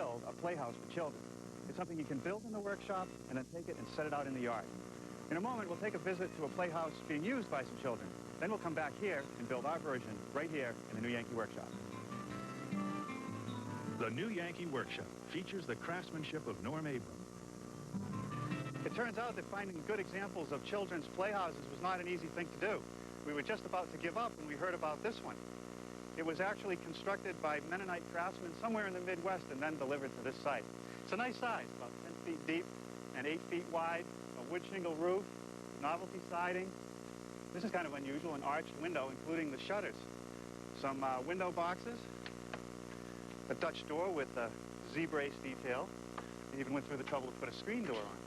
build a playhouse for children. It's something you can build in the workshop and then take it and set it out in the yard. In a moment, we'll take a visit to a playhouse being used by some children. Then we'll come back here and build our version right here in the New Yankee Workshop. The New Yankee Workshop features the craftsmanship of Norm Abram. It turns out that finding good examples of children's playhouses was not an easy thing to do. We were just about to give up when we heard about this one. It was actually constructed by Mennonite craftsmen somewhere in the Midwest and then delivered to this site. It's a nice size, about 10 feet deep and 8 feet wide, a wood shingle roof, novelty siding. This is kind of unusual, an arched window, including the shutters. Some window boxes, a Dutch door with a Z-brace detail. They even went through the trouble to put a screen door on.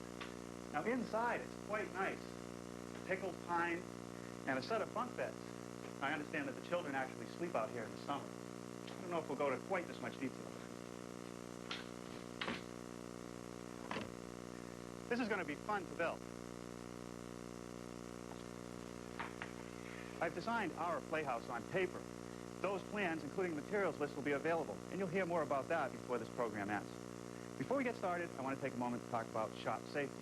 Now inside, it's quite nice. Pickled pine and a set of bunk beds. I understand that the children actually sleep out here in the summer. I don't know if we'll go to quite this much detail. This is going to be fun to build. I've designed our playhouse on paper. Those plans, including the materials list, will be available, and you'll hear more about that before this program ends. Before we get started, I want to take a moment to talk about shop safety.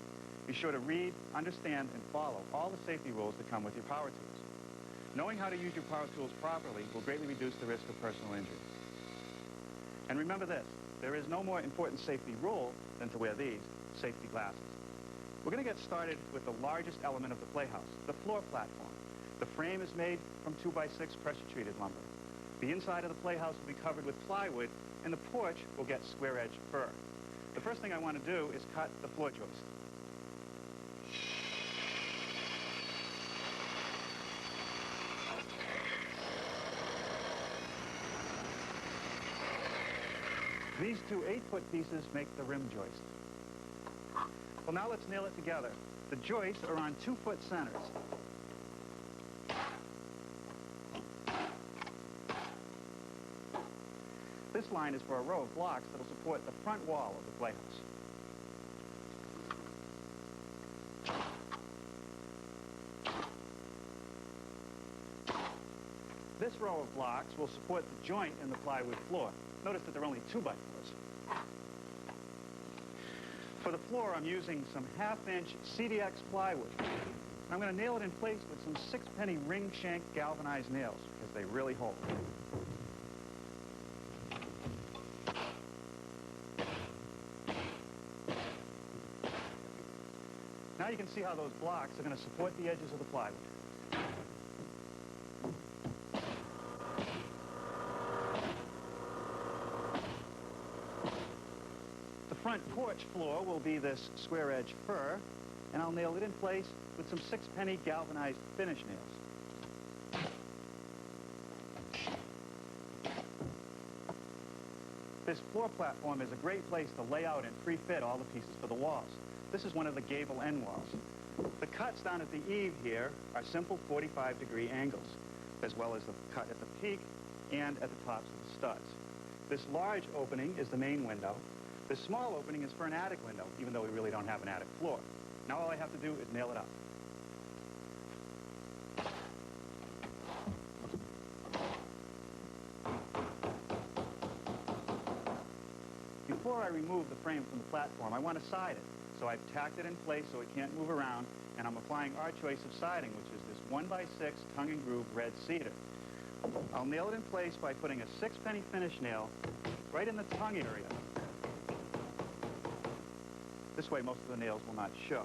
Be sure to read, understand, and follow all the safety rules that come with your power tools. Knowing how to use your power tools properly will greatly reduce the risk of personal injury. And remember this, there is no more important safety rule than to wear these safety glasses. We're going to get started with the largest element of the playhouse, the floor platform. The frame is made from 2x6 pressure-treated lumber. The inside of the playhouse will be covered with plywood, and the porch will get square-edged fir. The first thing I want to do is cut the floor joist. These two 8-foot pieces make the rim joist. Well, now let's nail it together. The joists are on 2-foot centers. This line is for a row of blocks that will support the front wall of the playhouse. This row of blocks will support the joint in the plywood floor. Notice that they're only 2x4s. For the floor, I'm using some 1/2-inch CDX plywood. I'm going to nail it in place with some 6-penny ring shank galvanized nails because they really hold. Now you can see how those blocks are going to support the edges of the plywood. The front porch floor will be this square-edge fir, and I'll nail it in place with some 6-penny galvanized finish nails. This floor platform is a great place to lay out and pre-fit all the pieces for the walls. This is one of the gable end walls. The cuts down at the eave here are simple 45-degree angles, as well as the cut at the peak and at the tops of the studs. This large opening is the main window. This small opening is for an attic window, even though we really don't have an attic floor. Now all I have to do is nail it up. Before I remove the frame from the platform, I want to side it. So I've tacked it in place so it can't move around, and I'm applying our choice of siding, which is this 1x6 tongue and groove red cedar. I'll nail it in place by putting a 6-penny finish nail right in the tongue area. This way, most of the nails will not show.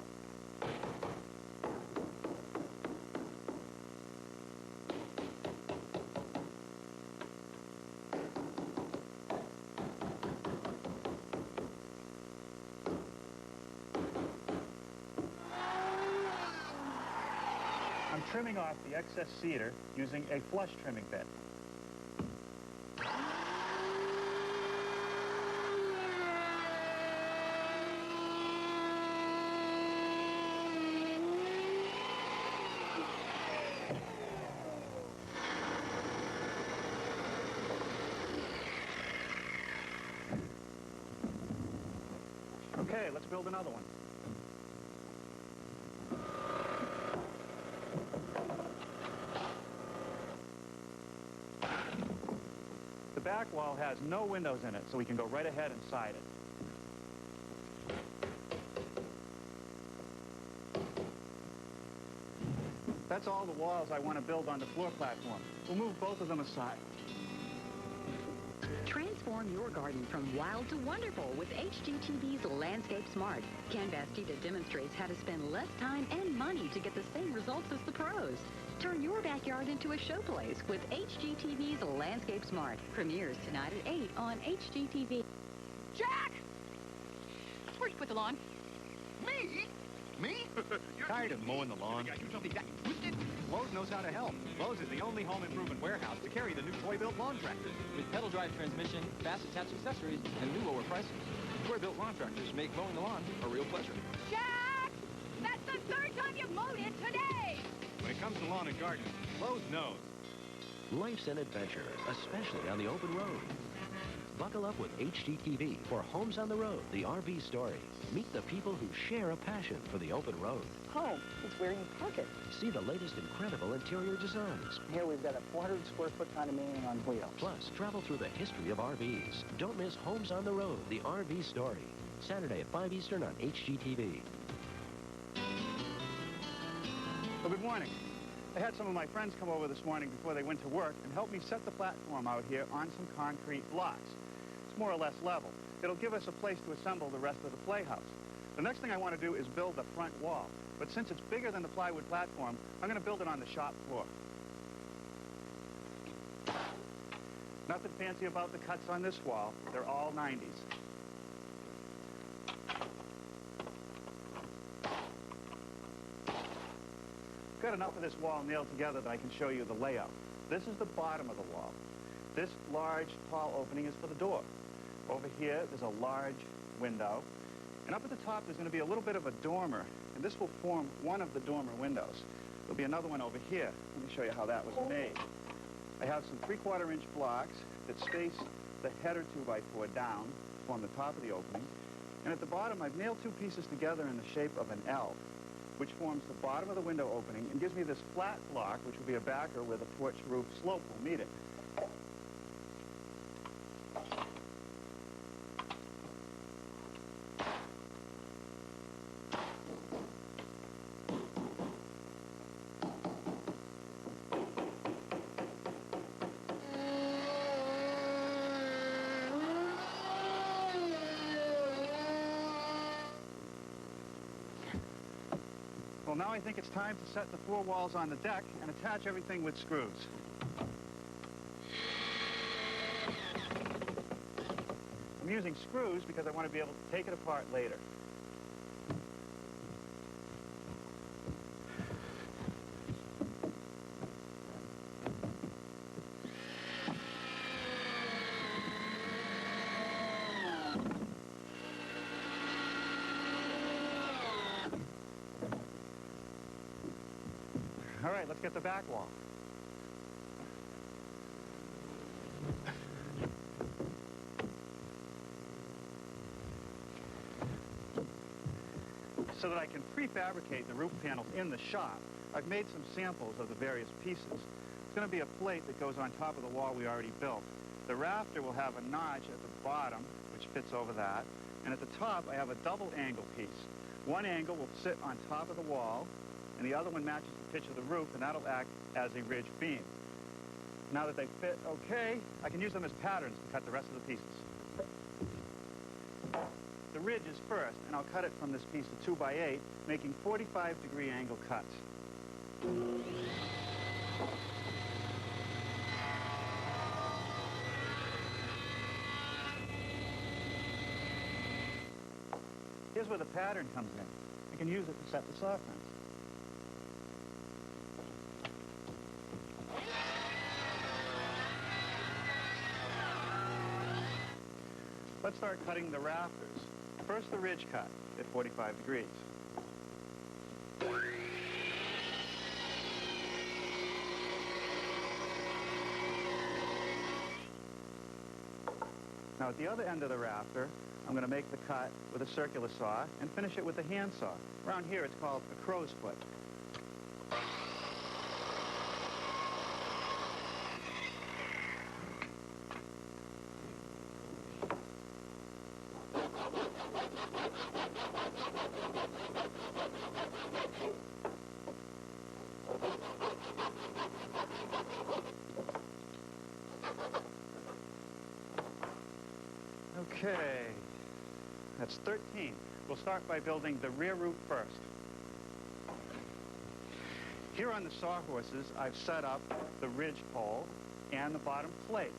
I'm trimming off the excess cedar using a flush trimming bit. Okay, let's build another one. The back wall has no windows in it, so we can go right ahead and side it. That's all the walls I want to build on the floor platform. We'll move both of them aside. Transform your garden from wild to wonderful with HGTV's Landscape Smart. Ken Bastida demonstrates how to spend less time and money to get the same results as the pros. Turn your backyard into a showplace with HGTV's Landscape Smart. Premieres tonight at 8 on HGTV. Jack! Where'd you put the lawn? Me? Me? Tired of mowing the lawn? Lowe's knows how to help. Lowe's is the only home improvement warehouse to carry the new toy-built lawn tractor. With pedal drive transmission, fast attached accessories, and new lower prices. Toy-built lawn tractors make mowing the lawn a real pleasure. Jack! That's the third time you've mowed it today! When it comes to lawn and garden, Lowe's knows. Life's an adventure, especially on the open road. Buckle up with HGTV for Homes on the Road, the RV story. Meet the people who share a passion for the open road. Home is where you park it. See the latest incredible interior designs. Here we've got a 400 square foot condominium on wheels. Plus, travel through the history of RVs. Don't miss Homes on the Road, the RV story. Saturday at 5 Eastern on HGTV. Well, good morning. I had some of my friends come over this morning before they went to work and help me set the platform out here on some concrete blocks. It's more or less level. It'll give us a place to assemble the rest of the playhouse. The next thing I want to do is build the front wall. But since it's bigger than the plywood platform, I'm going to build it on the shop floor. Nothing fancy about the cuts on this wall. They're all 90s. Got enough of this wall nailed together that I can show you the layout. This is the bottom of the wall. This large, tall opening is for the door. Over here, there's a large window. And up at the top, there's going to be a little bit of a dormer, and this will form one of the dormer windows. There'll be another one over here. Let me show you how that was made. I have some 3/4-inch blocks that space the header 2x4 down to form the top of the opening. And at the bottom, I've nailed two pieces together in the shape of an L, which forms the bottom of the window opening and gives me this flat block, which will be a backer where the porch roof slope will meet it. Well, now I think it's time to set the four walls on the deck and attach everything with screws. I'm using screws because I want to be able to take it apart later. All right, let's get the back wall. So that I can prefabricate the roof panels in the shop, I've made some samples of the various pieces. It's going to be a plate that goes on top of the wall we already built. The rafter will have a notch at the bottom, which fits over that. And at the top, I have a double angle piece. One angle will sit on top of the wall, and the other one matches the pitch of the roof, and that'll act as a ridge beam. Now that they fit okay, I can use them as patterns to cut the rest of the pieces. The ridge is first, and I'll cut it from this piece of 2x8, making 45-degree angle cuts. Here's where the pattern comes in. I can use it to set the saw fence. Let's start cutting the rafters. First, the ridge cut at 45 degrees. Now, at the other end of the rafter, I'm going to make the cut with a circular saw and finish it with a hand saw. Around here, it's called a crow's foot. Okay, that's 13. We'll start by building the rear roof first. Here on the sawhorses, I've set up the ridge pole and the bottom plate.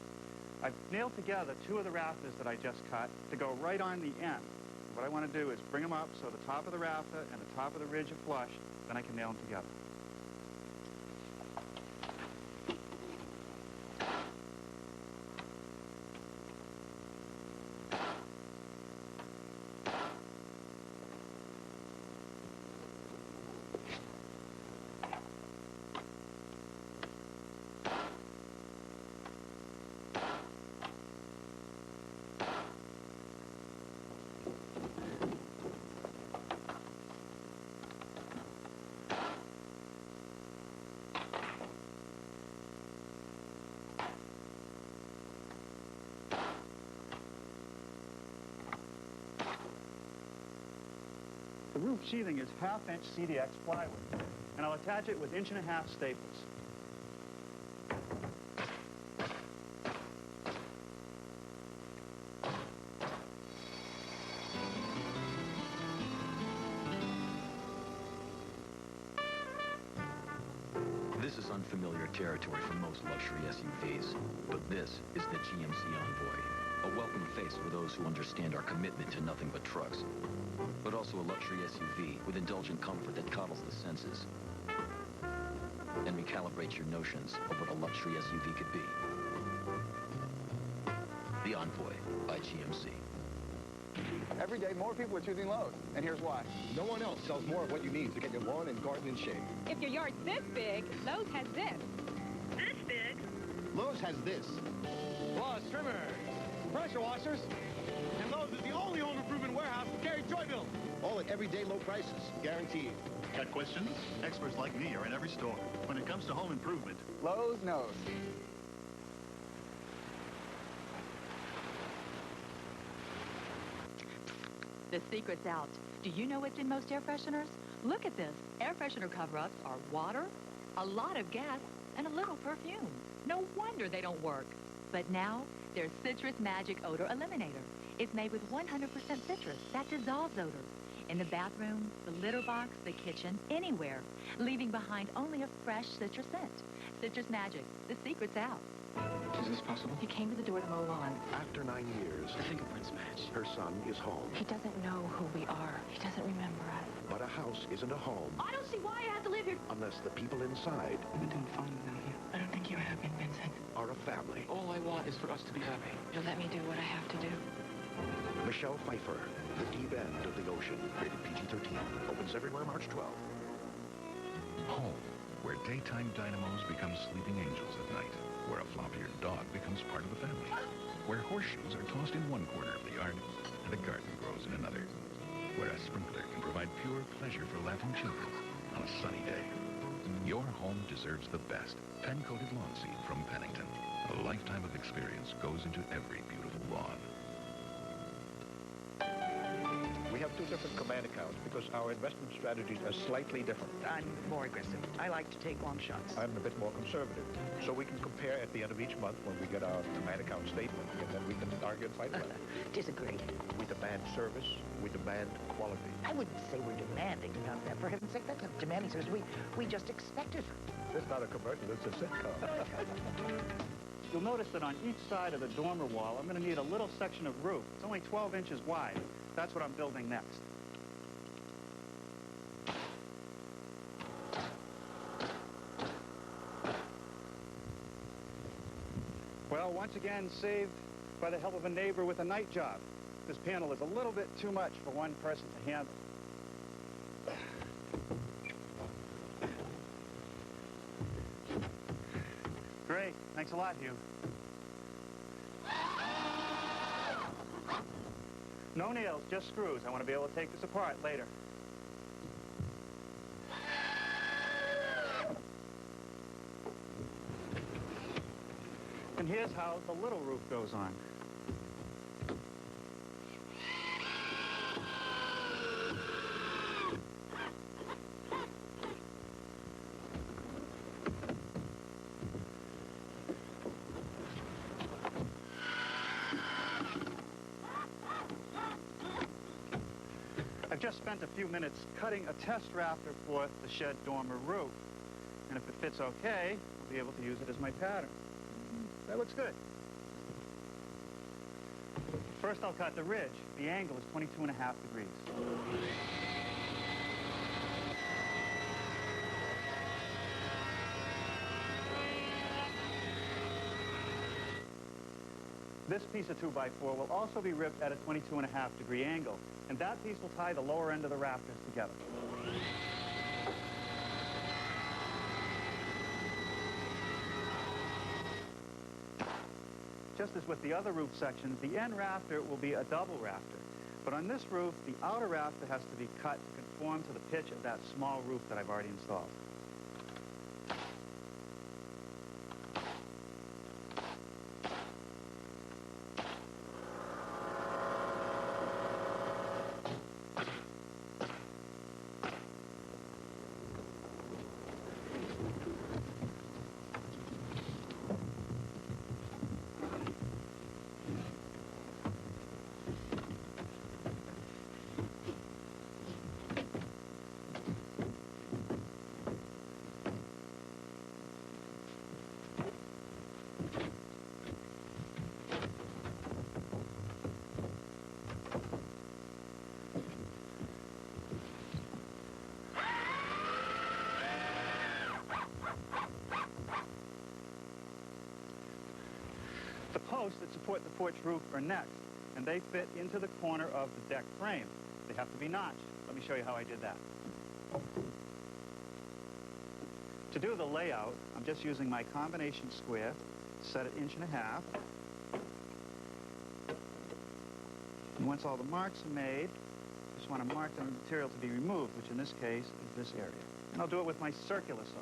I've nailed together 2 of the rafters that I just cut to go right on the end. What I want to do is bring them up so the top of the rafter and the top of the ridge are flush, then I can nail them together. The roof sheathing is 1/2-inch CDX plywood, and I'll attach it with 1.5-inch staples. This is unfamiliar territory for most luxury SUVs, but this is the GMC Envoy, a welcome face for those who understand our commitment to nothing but trucks, but also a luxury SUV with indulgent comfort that coddles the senses and recalibrates your notions of what a luxury SUV could be. The Envoy by GMC. Every day, more people are choosing Lowe's, and here's why. No one else sells more of what you need to get your lawn and garden in shape. If your yard's this big, Lowe's has this. This big? Lowe's has this. Plus, trimmers, pressure washers, and Lowe's is the only home improvement warehouse to carry joy bills. All at everyday low prices, guaranteed. Got questions? Experts like me are in every store. When it comes to home improvement, Lowe's knows. The secret's out. Do you know what's in most air fresheners? Look at this. Air freshener cover-ups are water, a lot of gas, and a little perfume. No wonder they don't work. But now, there's Citrus Magic Odor Eliminator. It's made with 100% citrus that dissolves odor. In the bathroom, the litter box, the kitchen, anywhere, leaving behind only a fresh citrus scent. Citrus Magic. The secret's out. Is this possible? He came to the door to mow lawn. After 9 years, The fingerprints match. her son is home. He doesn't know who we are. He doesn't remember us. But a house isn't a home I don't see why I have to live here. unless the people inside We've been doing fine without you. I don't think you have been, Vincent. are a family. All I want is for us to be happy. You'll let me do what I have to do. Michelle Pfeiffer, The Deep End of the Ocean, rated PG-13, opens everywhere March 12th. home, where daytime dynamos become sleeping angels at night, where a flop-eared dog becomes part of the family, where horseshoes are tossed in one corner of the yard and a garden grows in another, where a sprinkler can provide pure pleasure for laughing children on a sunny day. Your home deserves the best. Pen-coated lawn seed from Pennington. A lifetime of experience goes into every beautiful lawn. We have 2 different command accounts because our investment strategies are slightly different. I'm more aggressive. I like to take long shots. I'm a bit more conservative. So we can compare at the end of each month when we get our command account statement, and then we can argue and fight about it. Disagree. We demand service. We demand quality. I wouldn't say we're demanding about that. For heaven's sake, that's not demanding service. We just expect it. It's not a commercial, it's a sitcom. You'll notice that on each side of the dormer wall, I'm going to need a little section of roof. It's only 12 inches wide. That's what I'm building next. Well, once again, saved by the help of a neighbor with a night job. This panel is a little bit too much for one person to handle. Great. Thanks a lot, Hugh. No nails, just screws. I want to be able to take this apart later. And here's how the little roof goes on. I've just spent a few minutes cutting a test rafter for the shed dormer roof. And if it fits okay, I'll be able to use it as my pattern. That looks good. First, I'll cut the ridge. The angle is 22.5 degrees. This piece of 2x4 will also be ripped at a 22.5 degree angle, and that piece will tie the lower end of the rafters together. Just as with the other roof sections, the end rafter will be a double rafter. But on this roof, the outer rafter has to be cut to conform to the pitch of that small roof that I've already installed. The posts that support the porch roof are next, and they fit into the corner of the deck frame. They have to be notched. Let me show you how I did that. To do the layout, I'm just using my combination square, set it 1.5 inches. And once all the marks are made, I just want to mark the material to be removed, which in this case is this area. And I'll do it with my circular saw.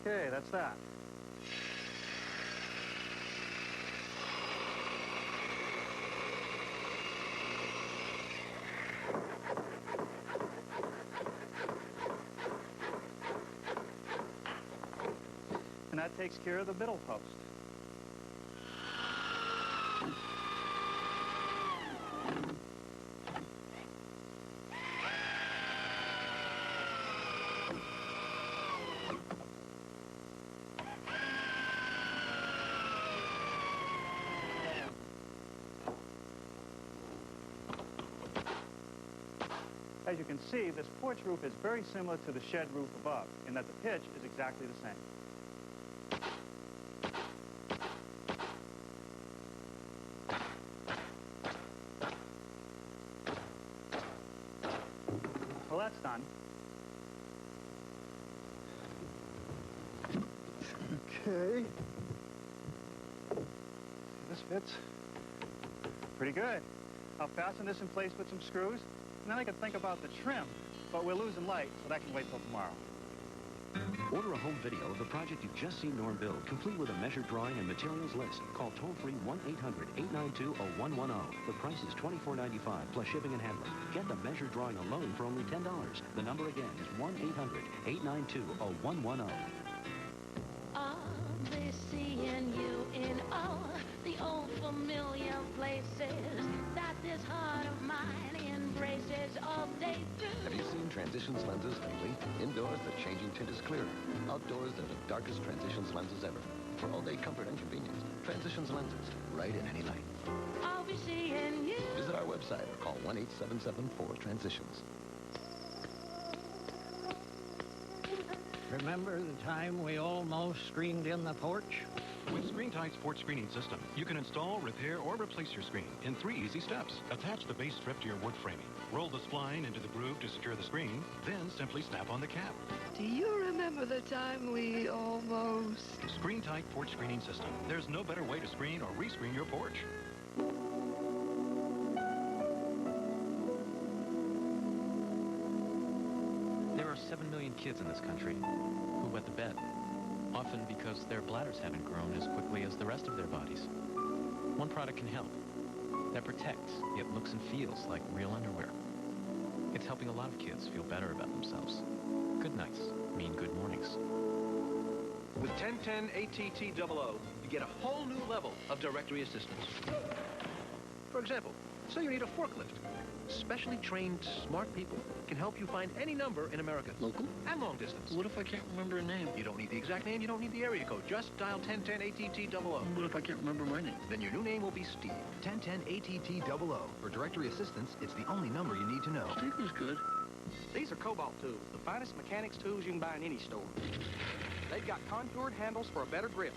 Okay, that's that. And that takes care of the middle post. As you can see, this porch roof is very similar to the shed roof above, in that the pitch is exactly the same. Well, that's done. Okay. This fits pretty good. I'll fasten this in place with some screws, and then I can think about the trim, but we're losing light, so that can wait till tomorrow. Order a home video of the project you've just seen Norm build, complete with a measured drawing and materials list. Call toll-free 1-800-892-0110. The price is $24.95 plus shipping and handling. Get the measured drawing alone for only $10. The number again is 1-800-892-0110. I'll be seeing you in all the old familiar places that this heart of mine embraces all day through. Have you seen Transitions lenses lately? Indoors, the changing tint is clearer. Outdoors, they're the darkest Transitions lenses ever. For all-day comfort and convenience, Transitions lenses, right in any light. I'll be seeing you. Visit our website or call 1-877-4-TRANSITIONS. Remember the time we almost screened in the porch? With ScreenTight's porch screening system, you can install, repair, or replace your screen in 3 easy steps. Attach the base strip to your wood framing. Roll the spline into the groove to secure the screen, then simply snap on the cap. Do you remember for the time we almost... Screen-tight porch screening system. There's no better way to screen or rescreen your porch. There are 7 million kids in this country who wet the bed, often because their bladders haven't grown as quickly as the rest of their bodies. One product can help. That protects, yet looks and feels like real underwear. It's helping a lot of kids feel better about themselves. Good nights mean good mornings. With 1010 ATT00, you get a whole new level of directory assistance. For example, say you need a forklift. Specially trained, smart people can help you find any number in America. Local? And long distance. What if I can't remember a name? You don't need the exact name, you don't need the area code. Just dial 1010 ATT00. What if I can't remember my name? Then your new name will be Steve. 1010 ATT00. For directory assistance, it's the only number you need to know. Steve is good. These are Cobalt tools, the finest mechanics tools you can buy in any store. They've got contoured handles for a better grip.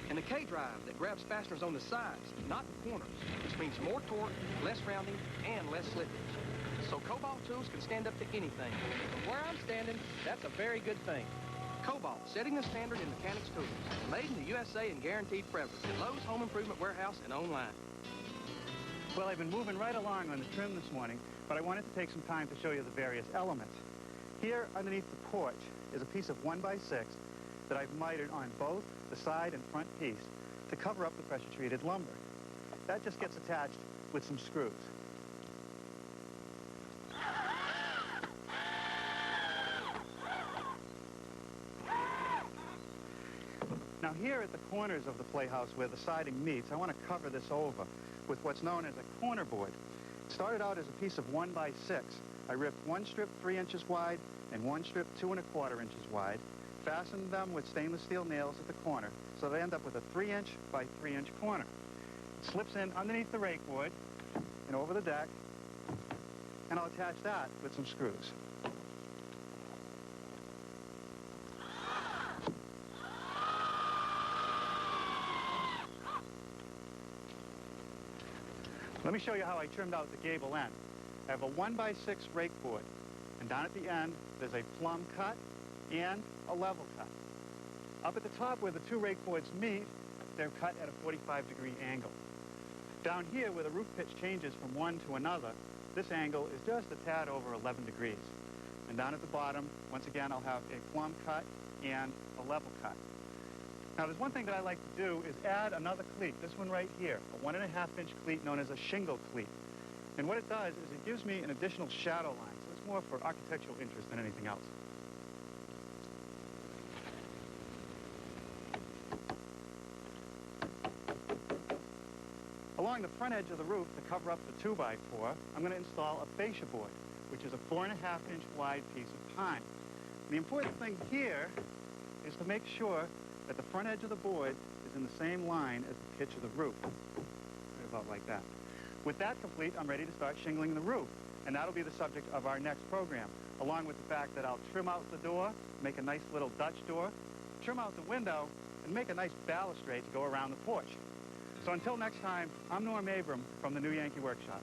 And the K-drive that grabs fasteners on the sides, not the corners, which means more torque, less rounding, and less slippage. So Cobalt tools can stand up to anything. From where I'm standing, that's a very good thing. Cobalt, setting the standard in mechanics tools. Made in the USA and guaranteed forever. At Lowe's Home Improvement Warehouse and online. Well, I've been moving right along on the trim this morning, but I wanted to take some time to show you the various elements. Here underneath the porch is a piece of 1x6 that I've mitered on both the side and front piece to cover up the pressure-treated lumber. That just gets attached with some screws. Now here at the corners of the playhouse where the siding meets, I want to cover this over with what's known as a corner board. It started out as a piece of 1x6. I ripped one strip 3 inches wide and one strip 2 1/4 inches wide, fastened them with stainless steel nails at the corner, so they end up with a 3-inch by 3-inch corner. It slips in underneath the rake board and over the deck, and I'll attach that with some screws. Let me show you how I trimmed out the gable end. I have a 1x6 rake board, and down at the end, there's a plumb cut and a level cut. Up at the top where the two rake boards meet, they're cut at a 45-degree angle. Down here where the roof pitch changes from one to another, this angle is just a tad over 11 degrees. And down at the bottom, once again, I'll have a plumb cut and a level cut. Now, there's one thing that I like to do is add another cleat, this one right here, a 1.5-inch cleat known as a shingle cleat. And what it does is it gives me an additional shadow line, so it's more for architectural interest than anything else. Along the front edge of the roof, to cover up the 2x4, I'm going to install a fascia board, which is a 4.5-inch wide piece of pine. The important thing here is to make sure that the front edge of the board is in the same line as the pitch of the roof, right about like that. With that complete, I'm ready to start shingling the roof, and that'll be the subject of our next program, along with the fact that I'll trim out the door, make a nice little Dutch door, trim out the window, and make a nice balustrade to go around the porch. So until next time, I'm Norm Abram from the New Yankee Workshop.